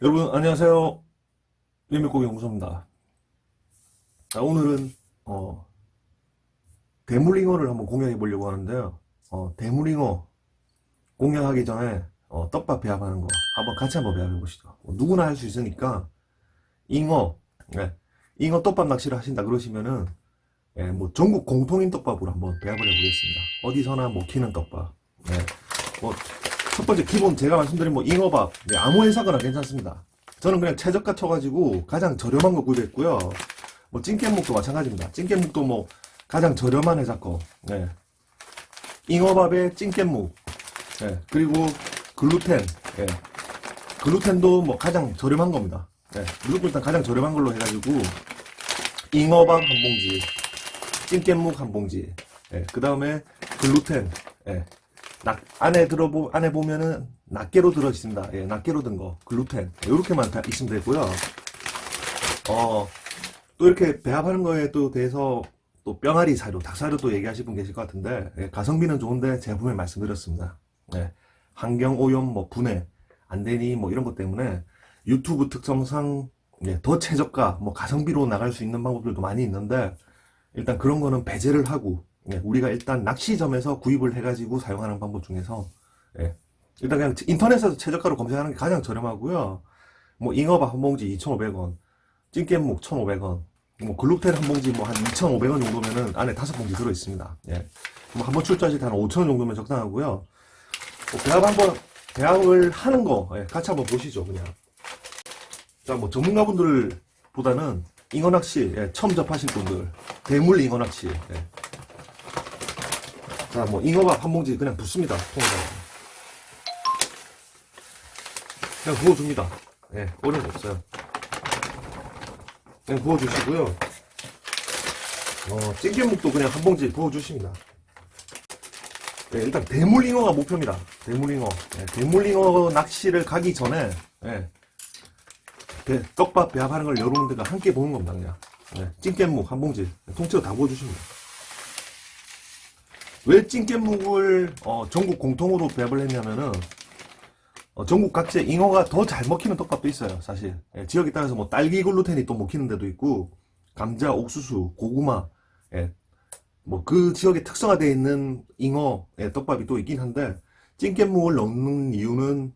여러분 안녕하세요. 밀물고기 연구소입니다. 오늘은 대물잉어를 한번 공략해 보려고 하는데요. 대물잉어 공략하기 전에 떡밥 배합하는 거 같이 한번 배합해 보시죠. 누구나 할 수 있으니까 잉어, 네, 잉어 떡밥 낚시를 하신다 그러시면은 뭐 전국 공통인 떡밥으로 한번 배합을 해보겠습니다. 어디서나 먹히는 떡밥. 네, 뭐 첫 번째 기본 제가 말씀드린 뭐 잉어밥, 아무 회사거나 괜찮습니다. 저는 그냥 최저가 쳐가지고 가장 저렴한 거 구입했고요. 뭐 찐깻묵도 마찬가지입니다. 찐깻묵도 뭐 가장 저렴한 회사 거. 네. 잉어밥에 찐깻묵. 네. 그리고 글루텐. 네. 글루텐도 뭐 가장 저렴한 겁니다. 네. 무조건 일단 가장 저렴한 걸로 해가지고 잉어밥 한 봉지, 찐깻묵 한 봉지. 네. 그 다음에 글루텐. 네. 안에 보면은 낱개로 들어 있습니다. 예, 낱개로 든 거, 글루텐. 요렇게만 다 있으면 되고요. 또 이렇게 배합하는 거에 또 대해서 또 뿅아리 사료, 닭사료 또 얘기하실 분 계실 것 같은데, 예, 가성비는 좋은데 제가 분명히 말씀드렸습니다. 예, 환경 오염, 뭐 분해, 안 되니, 뭐 이런 것 때문에 유튜브 특성상 더 최저가, 뭐 가성비로 나갈 수 있는 방법들도 많이 있는데, 일단 그런 거는 배제를 하고, 우리가 일단 낚시점에서 구입을 해가지고 사용하는 방법 중에서 일단 그냥 인터넷에서 최저가로 검색하는 게 가장 저렴하고요. 뭐 잉어밥 한 봉지 2,500원, 찐깻묵 1,500원, 뭐 글루텐 한 봉지 뭐 한 2,500원 정도면은 안에 5봉지 들어 있습니다. 뭐 한번 출자하실 때 한 5,000원 정도면 적당하고요. 뭐 배합을 하는 거 같이 한번 보시죠. 그냥 자, 뭐 전문가분들보다는 잉어 낚시 처음 접하실 분들, 대물 잉어 낚시. 자, 뭐 잉어밥 한 봉지 그냥 붓습니다. 통에다가 그냥 부어줍니다. 어려운 거 없어요. 그냥 부어주시고요. 찐깻묵도 그냥 한 봉지 부어주십니다. 일단 대물잉어가 목표입니다. 대물잉어. 대물잉어 낚시를 가기 전에 떡밥 배합하는 걸 여러분들과 함께 보는 겁니다. 그냥 찐깻묵 한 봉지 통째로 다 부어주십니다. 왜 찐깻묵을 전국 공통으로 배합을 했냐면은 전국 각지에 잉어가 더 잘 먹히는 떡밥도 있어요. 사실 지역에 따라서 뭐 딸기 글루텐이 또 먹히는 데도 있고 감자, 옥수수, 고구마 뭐 그 지역에 특성화되어 있는 잉어 떡밥이 또 있긴 한데 찐깻묵을 넣는 이유는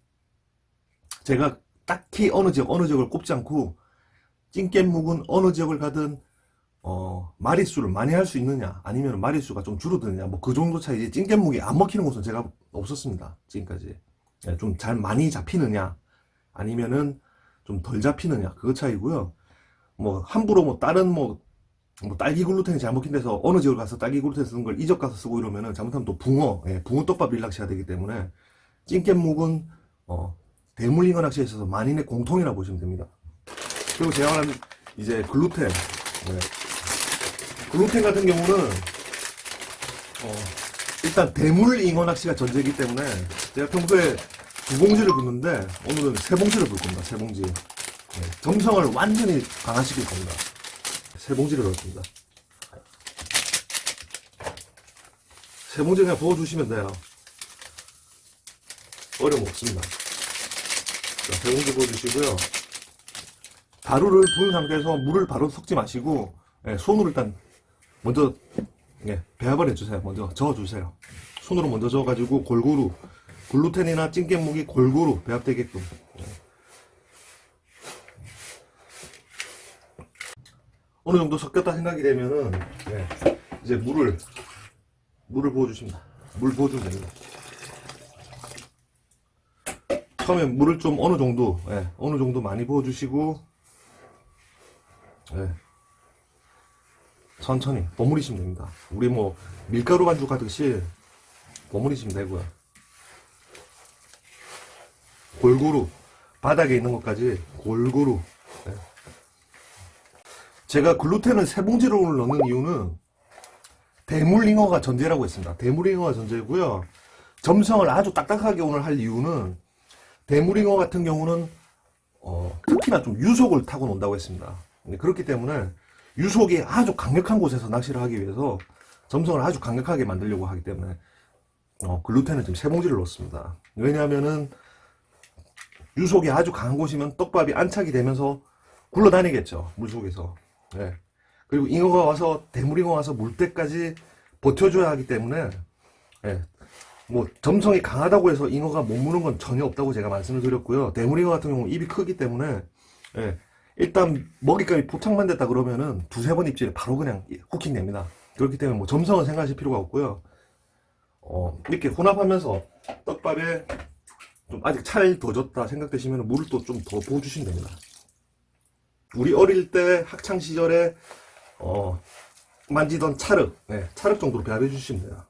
제가 딱히 어느 지역을 꼽지 않고 찐깻묵은 어느 지역을 가든 마리수를 많이 할 수 있느냐 아니면 마리수가 좀 줄어드느냐 뭐 그 정도 차이지 찐깻묵이 안 먹히는 곳은 제가 없었습니다. 지금까지. 좀 잘 많이 잡히느냐 아니면은 좀 덜 잡히느냐 그거 차이고요. 뭐 함부로 뭐 다른 뭐 딸기 글루텐이 잘 먹힌 데서 어느 지역을 가서 딸기 글루텐 쓰는 걸 이 지역 가서 쓰고 이러면은 잘못하면 또 붕어 떡밥 일낚시가 되기 때문에 찐깻묵은 대물잉어 낚시에 있어서 만인의 공통이라 보시면 됩니다. 그리고 제가 말한 이제 글루텐 글루텐 같은 경우는 일단 대물잉어 낚시가 전제이기 때문에 제가 평소에 2봉지를 붓는데 오늘은 3봉지를 붓을 겁니다. 3봉지. 점성을 완전히 강화시킬 겁니다. 3봉지를 넣었습니다. 3봉지 그냥 부어주시면 돼요. 어려움 없습니다. 자, 3봉지 부어주시고요. 가루를 부은 상태에서 물을 바로 섞지 마시고 손으로 일단 먼저 배합을 해주세요. 먼저 저어주세요. 손으로 먼저 저어가지고 골고루 글루텐이나 찐깻묵이 골고루 배합되게끔 어느 정도 섞였다 생각이 되면은 이제 물을 부어주십니다. 물 부어주면 됩니다. 처음에 물을 좀 어느 정도 많이 부어주시고 천천히 버무리시면 됩니다. 우리 뭐 밀가루 반죽 하듯이 버무리시면 되고요. 골고루 바닥에 있는 것까지 골고루. 제가 글루텐을 3봉지를 오늘 넣는 이유는 대물잉어가 전제라고 했습니다. 대물잉어가 전제고요. 점성을 아주 딱딱하게 오늘 할 이유는 대물잉어 같은 경우는 특히나 좀 유속을 타고 논다고 했습니다. 그렇기 때문에 유속이 아주 강력한 곳에서 낚시를 하기 위해서 점성을 아주 강력하게 만들려고 하기 때문에 글루텐을 지금 3봉지를 넣었습니다. 왜냐하면은 유속이 아주 강한 곳이면 떡밥이 안착이 되면서 굴러다니겠죠, 물속에서. 예. 그리고 잉어가 와서, 대물잉어 와서 물 때까지 버텨줘야 하기 때문에, 예. 뭐 점성이 강하다고 해서 잉어가 못 무는 건 전혀 없다고 제가 말씀을 드렸고요. 대물잉어 같은 경우는 입이 크기 때문에, 예. 일단 먹잇감이 포착만 됐다 그러면은 두세 번 입질에 바로 그냥 후킹 됩니다. 그렇기 때문에 뭐 점성은 생각하실 필요가 없고요. 이렇게 혼합하면서 떡밥에 좀 아직 잘 더 졌다 생각되시면 물을 또 좀 더 부어주시면 됩니다. 우리 어릴 때 학창 시절에 만지던 찰흙, 네, 찰흙 정도로 배합해 주시면 돼요.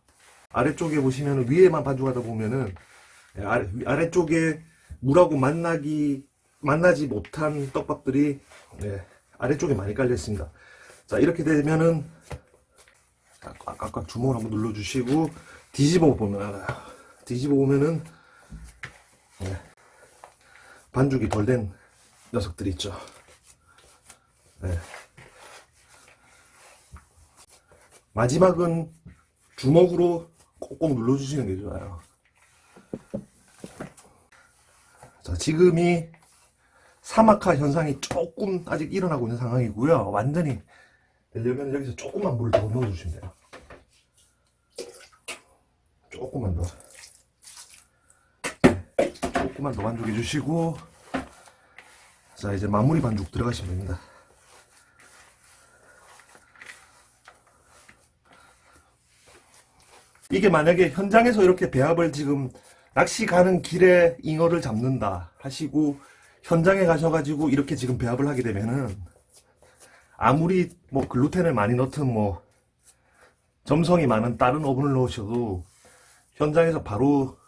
아래쪽에 보시면 위에만 반죽하다 보면은 아래쪽에 물하고 만나지 못한 떡밥들이 아래쪽에 많이 깔려 있습니다. 자, 이렇게 되면은 아까 주먹을 한번 눌러주시고 뒤집어 보면은 반죽이 덜 된 녀석들이 있죠. 마지막은 주먹으로 꼭꼭 눌러주시는 게 좋아요. 자, 지금이 사막화 현상이 조금 아직 일어나고 있는 상황이고요. 완전히 되려면 여기서 조금만 물 더 넣어주시면 돼요. 조금만 더. 조금만 더 반죽해 주시고, 자, 이제 마무리 반죽 들어가시면 됩니다. 이게 만약에 현장에서 이렇게 배합을 지금 낚시 가는 길에 잉어를 잡는다 하시고 현장에 가셔가지고 이렇게 지금 배합을 하게 되면은 아무리 뭐 글루텐을 많이 넣든 뭐 점성이 많은 다른 어분을 넣으셔도 현장에서 바로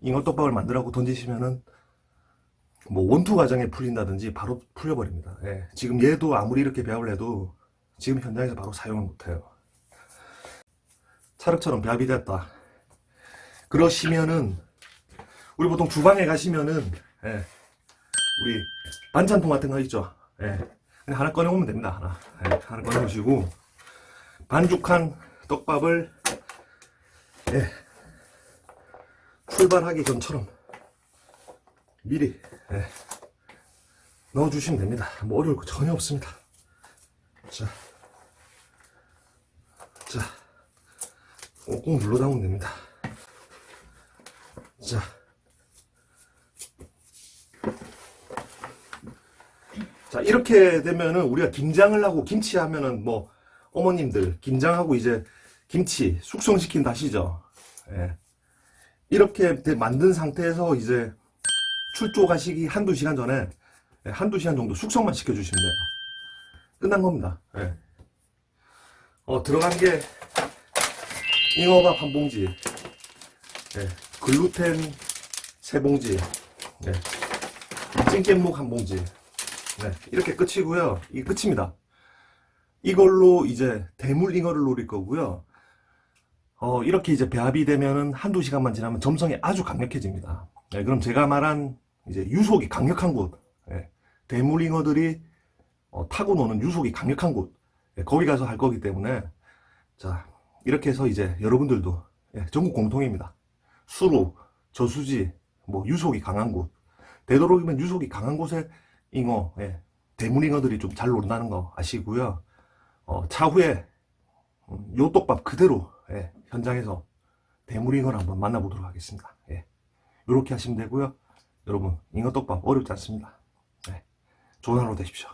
잉어 떡밥을 만들라고 던지시면은 뭐 원투 과정에 풀린다든지 바로 풀려버립니다. 예. 지금 얘도 아무리 이렇게 배합을 해도 지금 현장에서 바로 사용을 못해요. 찰흙처럼 배합이 됐다 그러시면은 우리 보통 주방에 가시면은 우리 반찬통 같은 거 있죠. 그냥 하나 꺼내오면 됩니다. 하나 꺼내오시고 반죽한 떡밥을 출발하기 전처럼 미리 넣어주시면 됩니다. 뭐 어려울 거 전혀 없습니다. 자, 꾹꾹 눌러 담으면 됩니다. 자, 이렇게 되면은 우리가 김장을 하고 김치 하면은 뭐 어머님들 김장하고 이제 김치 숙성시킨다 하시죠. 이렇게 만든 상태에서 이제 출조 가시기 한두 시간 전에 한두 시간 정도 숙성만 시켜주시면 돼요. 끝난 겁니다. 들어간 게 잉어밥 한 봉지, 글루텐 3봉지, 찐깻묵 한 봉지. 이렇게 끝이고요. 이게 끝입니다. 이걸로 이제 대물 잉어를 노릴 거고요. 이렇게 이제 배합이 되면은 한두 시간만 지나면 점성이 아주 강력해집니다. 그럼 제가 말한 이제 유속이 강력한 곳, 대물 잉어들이 타고 노는 유속이 강력한 곳, 거기 가서 할 거기 때문에, 자, 이렇게 해서 이제 여러분들도 전국 공통입니다. 수로, 저수지, 뭐 유속이 강한 곳, 되도록이면 유속이 강한 곳에 잉어, 대물 잉어들이 좀 잘 논다는 거 아시고요. 차후에 요 떡밥 그대로 현장에서 대물 잉어를 한번 만나보도록 하겠습니다. 이렇게 하시면 되고요. 여러분, 잉어 떡밥 어렵지 않습니다. 좋은 하루 되십시오.